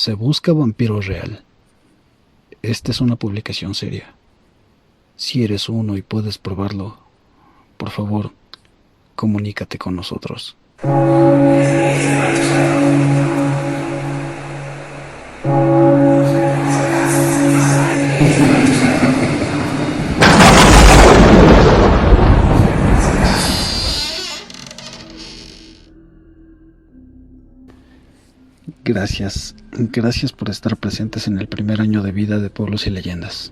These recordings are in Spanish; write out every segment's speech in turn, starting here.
Se busca vampiro real. Esta es una publicación seria. Si eres uno y puedes probarlo, por favor, comunícate con nosotros. Gracias por estar presentes en el primer año de vida de Pueblos y Leyendas.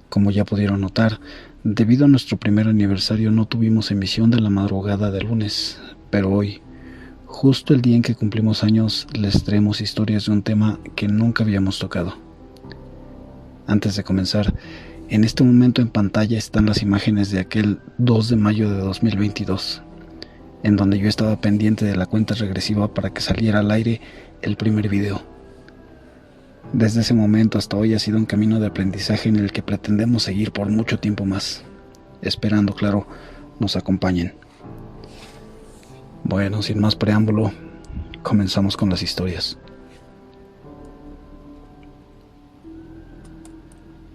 Como ya pudieron notar, debido a nuestro primer aniversario no tuvimos emisión de la madrugada de lunes, pero hoy, justo el día en que cumplimos años, les traemos historias de un tema que nunca habíamos tocado. Antes de comenzar, en este momento en pantalla están las imágenes de aquel 2 de mayo de 2022, en donde yo estaba pendiente de la cuenta regresiva para que saliera al aire el primer video. Desde ese momento hasta hoy ha sido un camino de aprendizaje en el que pretendemos seguir por mucho tiempo más, esperando, claro, nos acompañen. Bueno, sin más preámbulo, comenzamos con las historias.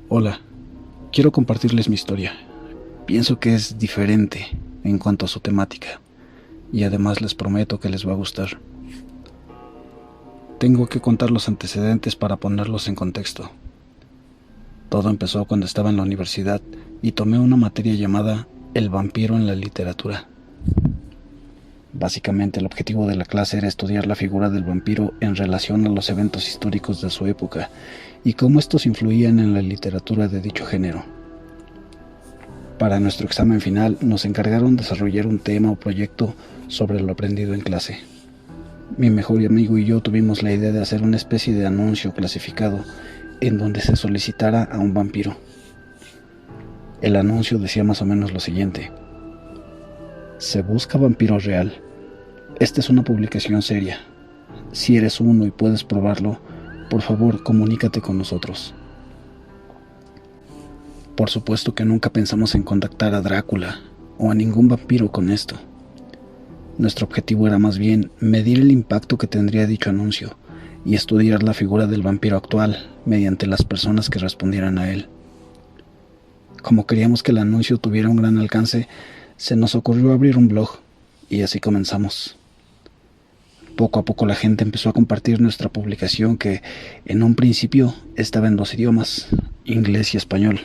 Hola, quiero compartirles mi historia. Pienso que es diferente en cuanto a su temática, y además les prometo que les va a gustar. Tengo que contar los antecedentes para ponerlos en contexto. Todo empezó cuando estaba en la universidad y tomé una materia llamada El vampiro en la literatura. Básicamente el objetivo de la clase era estudiar la figura del vampiro en relación a los eventos históricos de su época y cómo estos influían en la literatura de dicho género. Para nuestro examen final nos encargaron desarrollar un tema o proyecto sobre lo aprendido en clase. Mi mejor amigo y yo tuvimos la idea de hacer una especie de anuncio clasificado en donde se solicitara a un vampiro. El anuncio decía más o menos lo siguiente: se busca vampiro real. Esta es una publicación seria. Si eres uno y puedes probarlo, por favor comunícate con nosotros. Por supuesto que nunca pensamos en contactar a Drácula o a ningún vampiro con esto. Nuestro objetivo era más bien medir el impacto que tendría dicho anuncio y estudiar la figura del vampiro actual mediante las personas que respondieran a él. Como queríamos que el anuncio tuviera un gran alcance, se nos ocurrió abrir un blog y así comenzamos. Poco a poco la gente empezó a compartir nuestra publicación, que en un principio estaba en 2 idiomas, inglés y español.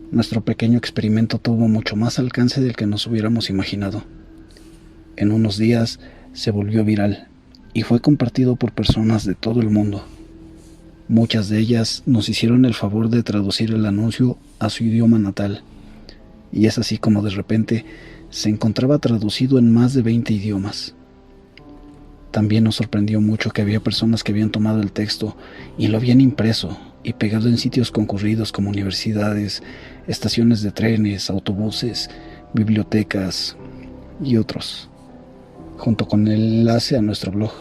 Nuestro pequeño experimento tuvo mucho más alcance del que nos hubiéramos imaginado. En unos días se volvió viral y fue compartido por personas de todo el mundo. Muchas de ellas nos hicieron el favor de traducir el anuncio a su idioma natal, y es así como de repente se encontraba traducido en más de 20 idiomas. También nos sorprendió mucho que había personas que habían tomado el texto y lo habían impreso y pegado en sitios concurridos como universidades, estaciones de trenes, autobuses, bibliotecas y otros, junto con el enlace a nuestro blog.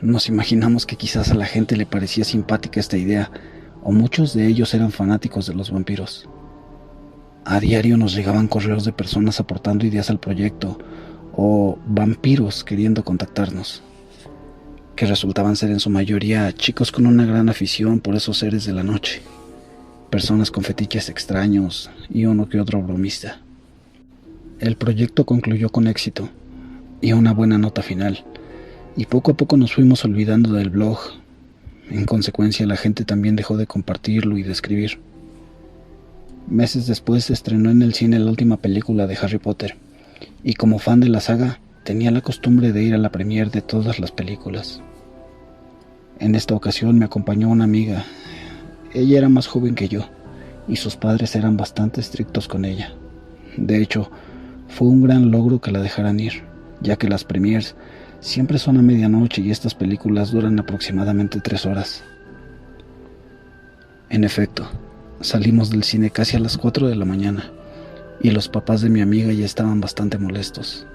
Nos imaginamos que quizás a la gente le parecía simpática esta idea, o muchos de ellos eran fanáticos de los vampiros. A diario nos llegaban correos de personas aportando ideas al proyecto, o vampiros queriendo contactarnos, que resultaban ser en su mayoría chicos con una gran afición por esos seres de la noche, personas con fetiches extraños y uno que otro bromista. El proyecto concluyó con éxito y una buena nota final, y poco a poco nos fuimos olvidando del blog. En consecuencia, la gente también dejó de compartirlo y de escribir. Meses después se estrenó en el cine la última película de Harry Potter, y como fan de la saga, tenía la costumbre de ir a la premiere de todas las películas. En esta ocasión me acompañó una amiga. Ella era más joven que yo, y sus padres eran bastante estrictos con ella. De hecho, fue un gran logro que la dejaran ir, ya que las premieres siempre son a medianoche y estas películas duran aproximadamente 3 horas. En efecto, salimos del cine casi a las 4 de la mañana, y los papás de mi amiga ya estaban bastante molestos.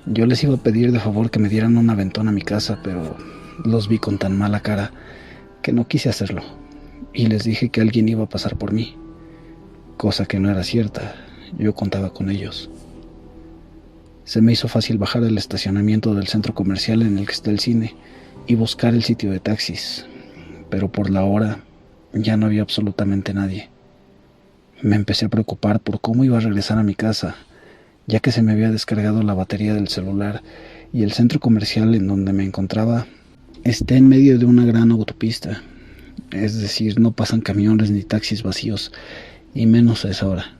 Yo les iba a pedir de favor que me dieran un aventón a mi casa, pero los vi con tan mala cara que no quise hacerlo, y les dije que alguien iba a pasar por mí, cosa que no era cierta. Yo contaba con ellos. Se me hizo fácil bajar al estacionamiento del centro comercial en el que está el cine y buscar el sitio de taxis, pero por la hora ya no había absolutamente nadie. Me empecé a preocupar por cómo iba a regresar a mi casa, ya que se me había descargado la batería del celular y el centro comercial en donde me encontraba está en medio de una gran autopista, es decir, no pasan camiones ni taxis vacíos, y menos a esa hora.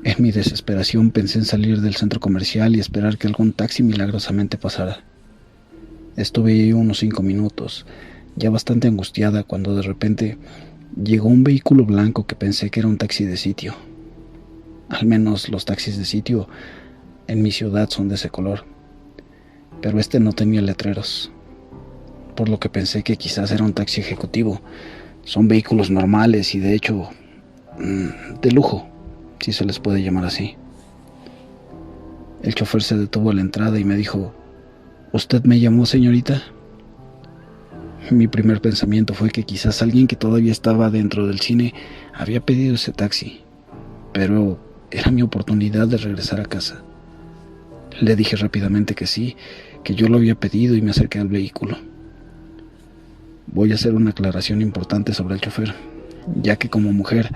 En mi desesperación pensé en salir del centro comercial y esperar que algún taxi milagrosamente pasara. Estuve ahí unos 5 minutos, ya bastante angustiada, cuando de repente llegó un vehículo blanco que pensé que era un taxi de sitio. Al menos los taxis de sitio en mi ciudad son de ese color, pero este no tenía letreros, por lo que pensé que quizás era un taxi ejecutivo. Son vehículos normales y de hecho de lujo, si se les puede llamar así. El chofer se detuvo a la entrada y me dijo: ¿Usted me llamó, señorita? Mi primer pensamiento fue que quizás alguien que todavía estaba dentro del cine había pedido ese taxi, pero era mi oportunidad de regresar a casa. Le dije rápidamente que sí, que yo lo había pedido, y me acerqué al vehículo. Voy a hacer una aclaración importante sobre el chofer, ya que como mujer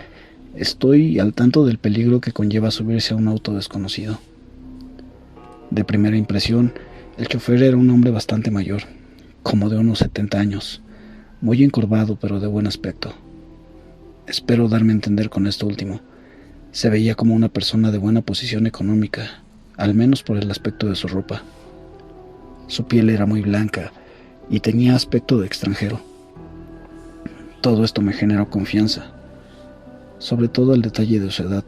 estoy al tanto del peligro que conlleva subirse a un auto desconocido. De primera impresión, el chofer era un hombre bastante mayor, como de unos 70 años, muy encorvado pero de buen aspecto. Espero darme a entender con esto último. Se veía como una persona de buena posición económica, al menos por el aspecto de su ropa. Su piel era muy blanca y tenía aspecto de extranjero. Todo esto me generó confianza, sobre todo el detalle de su edad.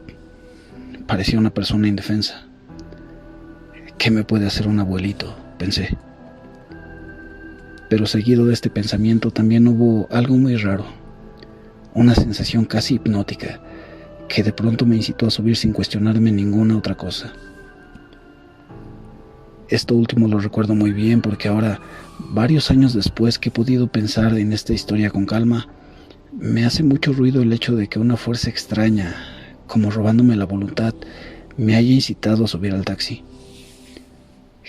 Parecía una persona indefensa. ¿Qué me puede hacer un abuelito?, pensé. Pero seguido de este pensamiento también hubo algo muy raro, una sensación casi hipnótica, que de pronto me incitó a subir sin cuestionarme ninguna otra cosa. Esto último lo recuerdo muy bien porque ahora, varios años después que he podido pensar en esta historia con calma, me hace mucho ruido el hecho de que una fuerza extraña, como robándome la voluntad, me haya incitado a subir al taxi.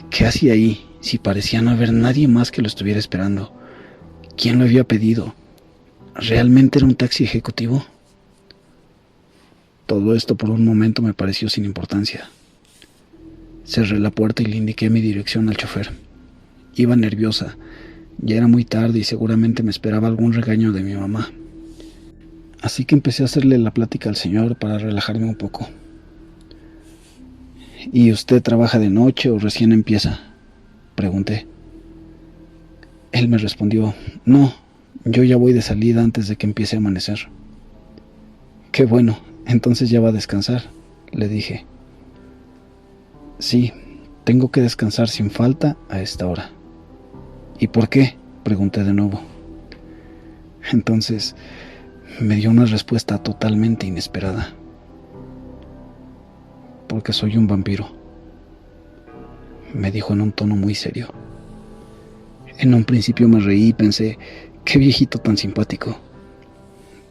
¿Qué hacía ahí si parecía no haber nadie más que lo estuviera esperando? ¿Quién lo había pedido? ¿Realmente era un taxi ejecutivo? Todo esto por un momento me pareció sin importancia. Cerré la puerta y le indiqué mi dirección al chofer. Iba nerviosa, ya era muy tarde y seguramente me esperaba algún regaño de mi mamá. Así que empecé a hacerle la plática al señor para relajarme un poco. ¿Y usted trabaja de noche o recién empieza?, pregunté. Él me respondió: no, yo ya voy de salida antes de que empiece a amanecer. Qué bueno, entonces ya va a descansar, le dije. Sí, tengo que descansar sin falta a esta hora. ¿Y por qué?, pregunté de nuevo. Entonces me dio una respuesta totalmente inesperada. Porque soy un vampiro, me dijo en un tono muy serio. En un principio me reí y pensé: qué viejito tan simpático.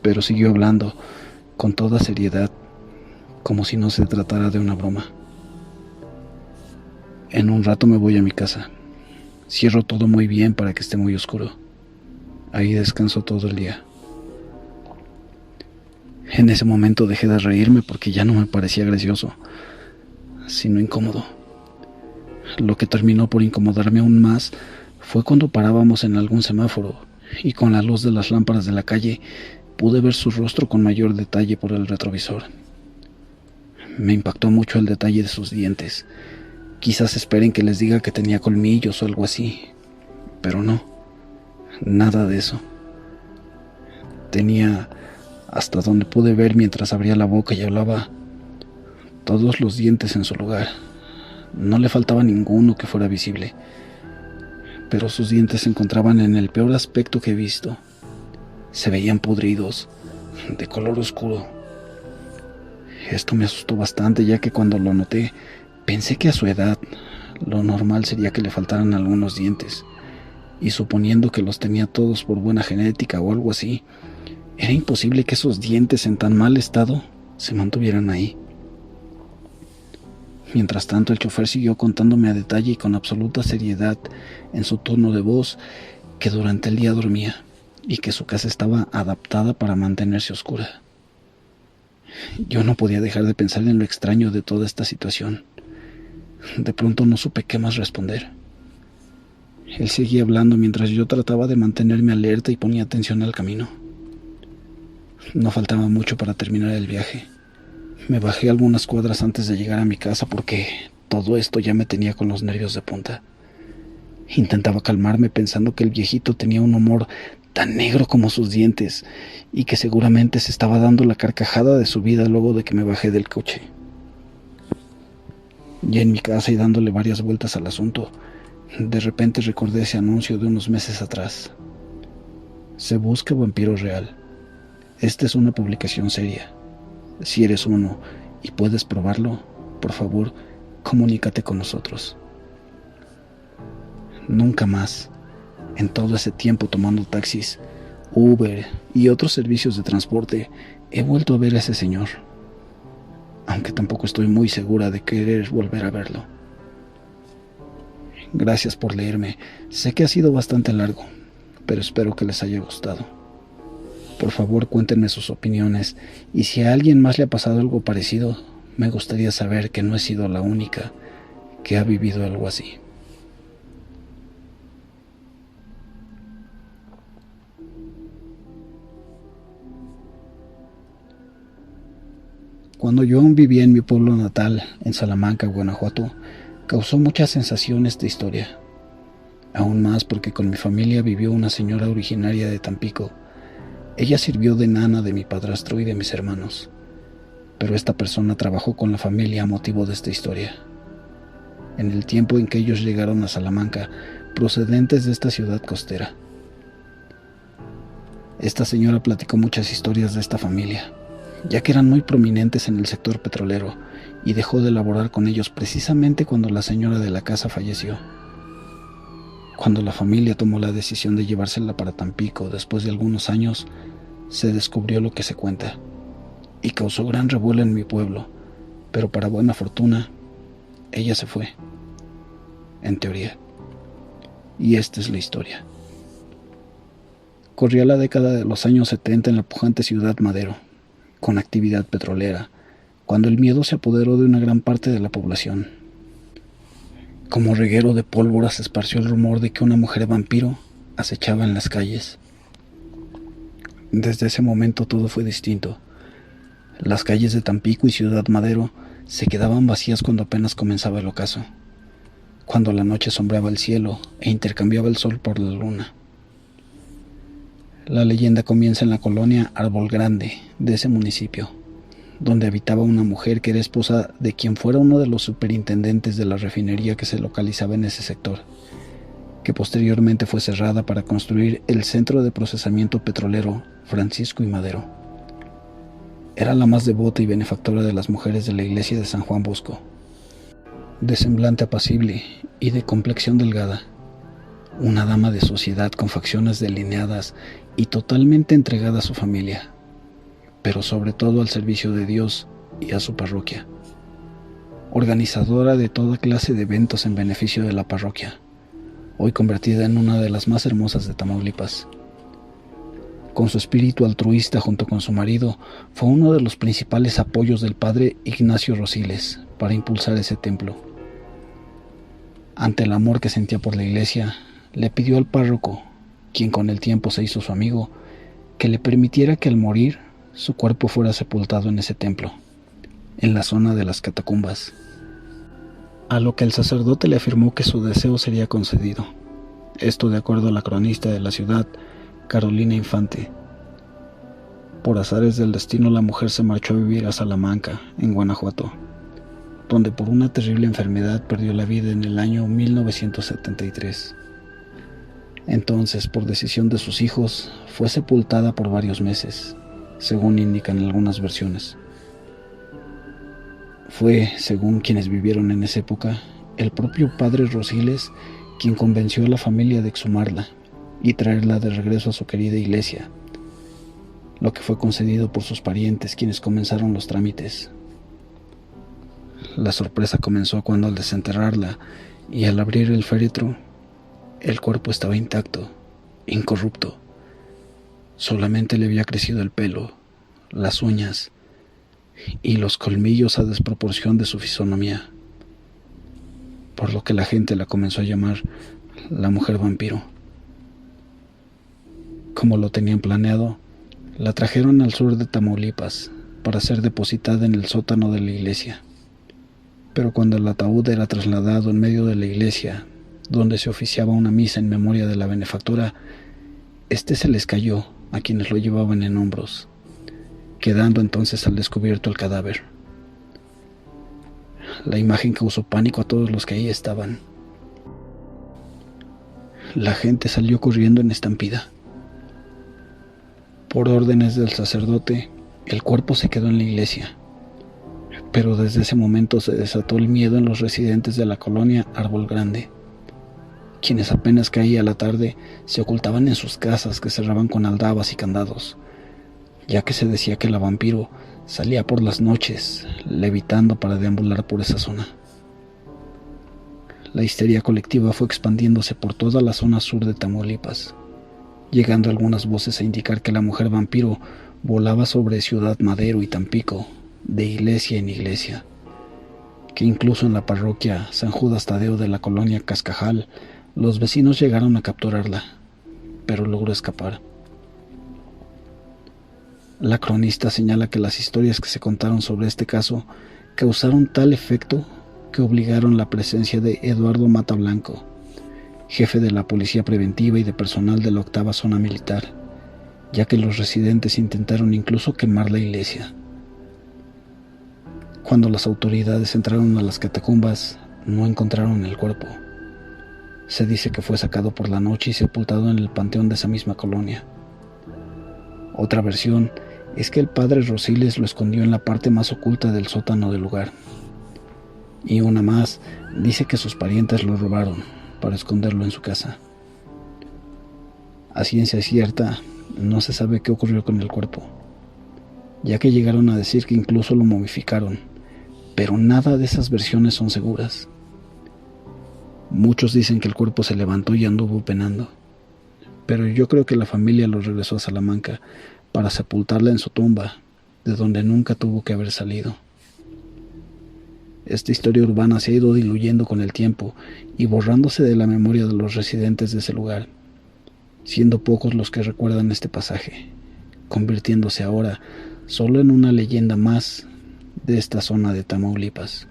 Pero siguió hablando con toda seriedad, como si no se tratara de una broma. En un rato me voy a mi casa. Cierro todo muy bien para que esté muy oscuro. Ahí descanso todo el día. En ese momento dejé de reírme porque ya no me parecía gracioso, sino incómodo. Lo que terminó por incomodarme aún más fue cuando parábamos en algún semáforo y con la luz de las lámparas de la calle pude ver su rostro con mayor detalle por el retrovisor. Me impactó mucho el detalle de sus dientes. Quizás esperen que les diga que tenía colmillos o algo así, pero no, nada de eso. Tenía, hasta donde pude ver mientras abría la boca y hablaba, todos los dientes en su lugar. No le faltaba ninguno que fuera visible, pero sus dientes se encontraban en el peor aspecto que he visto. Se veían podridos, de color oscuro. Esto me asustó bastante, ya que cuando lo noté, pensé que a su edad, lo normal sería que le faltaran algunos dientes, y suponiendo que los tenía todos por buena genética o algo así, era imposible que esos dientes en tan mal estado se mantuvieran ahí. Mientras tanto, el chofer siguió contándome a detalle y con absoluta seriedad en su tono de voz que durante el día dormía y que su casa estaba adaptada para mantenerse oscura. Yo no podía dejar de pensar en lo extraño de toda esta situación. De pronto no supe qué más responder. Él seguía hablando mientras yo trataba de mantenerme alerta y ponía atención al camino. No faltaba mucho para terminar el viaje. Me bajé algunas cuadras antes de llegar a mi casa porque todo esto ya me tenía con los nervios de punta. Intentaba calmarme pensando que el viejito tenía un humor tan negro como sus dientes y que seguramente se estaba dando la carcajada de su vida luego de que me bajé del coche. Ya en mi casa y dándole varias vueltas al asunto, de repente recordé ese anuncio de unos meses atrás. Se busca vampiro real. Esta es una publicación seria. Si eres uno y puedes probarlo, por favor, comunícate con nosotros. Nunca más, en todo ese tiempo tomando taxis, Uber y otros servicios de transporte, he vuelto a ver a ese señor. Aunque tampoco estoy muy segura de querer volver a verlo. Gracias por leerme. Sé que ha sido bastante largo, pero espero que les haya gustado. Por favor, cuéntenme sus opiniones, y si a alguien más le ha pasado algo parecido, me gustaría saber que no he sido la única que ha vivido algo así. Cuando yo aún vivía en mi pueblo natal, en Salamanca, Guanajuato, causó muchas sensaciones de historia. Aún más porque con mi familia vivió una señora originaria de Tampico. Ella sirvió de nana de mi padrastro y de mis hermanos, pero esta persona trabajó con la familia a motivo de esta historia. En el tiempo en que ellos llegaron a Salamanca, procedentes de esta ciudad costera. Esta señora platicó muchas historias de esta familia, ya que eran muy prominentes en el sector petrolero, y dejó de laborar con ellos precisamente cuando la señora de la casa falleció. Cuando la familia tomó la decisión de llevársela para Tampico después de algunos años, se descubrió lo que se cuenta, y causó gran revuelo en mi pueblo, pero para buena fortuna, ella se fue, en teoría. Y esta es la historia. Corría la década de los años 70 en la pujante ciudad Madero, con actividad petrolera, cuando el miedo se apoderó de una gran parte de la población. Como reguero de pólvora se esparció el rumor de que una mujer vampiro acechaba en las calles. Desde ese momento todo fue distinto. Las calles de Tampico y Ciudad Madero se quedaban vacías cuando apenas comenzaba el ocaso, cuando la noche sombreaba el cielo e intercambiaba el sol por la luna. La leyenda comienza en la colonia Árbol Grande de ese municipio, donde habitaba una mujer que era esposa de quien fuera uno de los superintendentes de la refinería que se localizaba en ese sector, que posteriormente fue cerrada para construir el Centro de Procesamiento Petrolero Francisco y Madero. Era la más devota y benefactora de las mujeres de la iglesia de San Juan Bosco, de semblante apacible y de complexión delgada, una dama de sociedad con facciones delineadas y totalmente entregada a su familia, pero sobre todo al servicio de Dios y a su parroquia. Organizadora de toda clase de eventos en beneficio de la parroquia, hoy convertida en una de las más hermosas de Tamaulipas. Con su espíritu altruista junto con su marido, fue uno de los principales apoyos del padre Ignacio Rosiles para impulsar ese templo. Ante el amor que sentía por la iglesia, le pidió al párroco, quien con el tiempo se hizo su amigo, que le permitiera que al morir su cuerpo fuera sepultado en ese templo, en la zona de las catacumbas. A lo que el sacerdote le afirmó que su deseo sería concedido. Esto de acuerdo a la cronista de la ciudad, Carolina Infante. Por azares del destino, la mujer se marchó a vivir a Salamanca, en Guanajuato, donde por una terrible enfermedad perdió la vida en el año 1973. Entonces, por decisión de sus hijos, fue sepultada por varios meses, según indican algunas versiones. Fue, según quienes vivieron en esa época, el propio padre Rosiles quien convenció a la familia de exhumarla y traerla de regreso a su querida iglesia, lo que fue concedido por sus parientes, quienes comenzaron los trámites. La sorpresa comenzó cuando, al desenterrarla y al abrir el féretro, el cuerpo estaba intacto, incorrupto. Solamente le había crecido el pelo, las uñas y los colmillos a desproporción de su fisonomía, por lo que la gente la comenzó a llamar la mujer vampiro. Como lo tenían planeado, la trajeron al sur de Tamaulipas para ser depositada en el sótano de la iglesia. Pero cuando el ataúd era trasladado en medio de la iglesia, donde se oficiaba una misa en memoria de la benefactora, este se les cayó a quienes lo llevaban en hombros, quedando entonces al descubierto el cadáver. La imagen causó pánico a todos los que ahí estaban. La gente salió corriendo en estampida. Por órdenes del sacerdote, el cuerpo se quedó en la iglesia, pero desde ese momento se desató el miedo en los residentes de la colonia Árbol Grande, quienes apenas caía la tarde se ocultaban en sus casas, que cerraban con aldabas y candados, ya que se decía que la vampiro salía por las noches, levitando para deambular por esa zona. La histeria colectiva fue expandiéndose por toda la zona sur de Tamaulipas, llegando algunas voces a indicar que la mujer vampiro volaba sobre Ciudad Madero y Tampico, de iglesia en iglesia, que incluso en la parroquia San Judas Tadeo de la colonia Cascajal, los vecinos llegaron a capturarla, pero logró escapar. La cronista señala que las historias que se contaron sobre este caso causaron tal efecto que obligaron la presencia de Eduardo Mata Blanco, jefe de la Policía Preventiva y de personal de la 8ª Zona Militar, ya que los residentes intentaron incluso quemar la iglesia. Cuando las autoridades entraron a las catacumbas, no encontraron el cuerpo. Se dice que fue sacado por la noche y sepultado en el panteón de esa misma colonia. Otra versión es que el padre Rosiles lo escondió en la parte más oculta del sótano del lugar. Y una más dice que sus parientes lo robaron para esconderlo en su casa. A ciencia cierta, no se sabe qué ocurrió con el cuerpo, ya que llegaron a decir que incluso lo momificaron, pero nada de esas versiones son seguras. Muchos dicen que el cuerpo se levantó y anduvo penando, pero yo creo que la familia lo regresó a Salamanca para sepultarla en su tumba, de donde nunca tuvo que haber salido. Esta historia urbana se ha ido diluyendo con el tiempo y borrándose de la memoria de los residentes de ese lugar, siendo pocos los que recuerdan este pasaje, convirtiéndose ahora solo en una leyenda más de esta zona de Tamaulipas.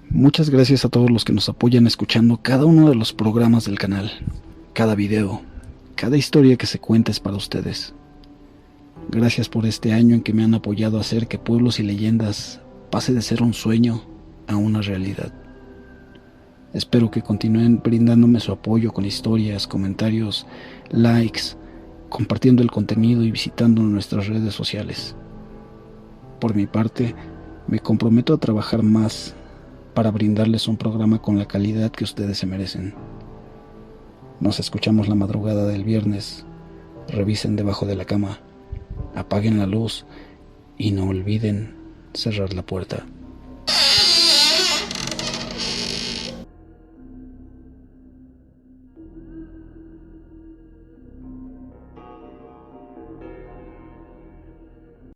Muchas gracias a todos los que nos apoyan escuchando cada uno de los programas del canal. Cada video, cada historia que se cuenta es para ustedes. Gracias por este año en que me han apoyado a hacer que Pueblos y Leyendas pase de ser un sueño a una realidad. Espero que continúen brindándome su apoyo con historias, comentarios, likes, compartiendo el contenido y visitando nuestras redes sociales. Por mi parte, me comprometo a trabajar más para brindarles un programa con la calidad que ustedes se merecen. Nos escuchamos la madrugada del viernes. Revisen debajo de la cama, apaguen la luz y no olviden cerrar la puerta.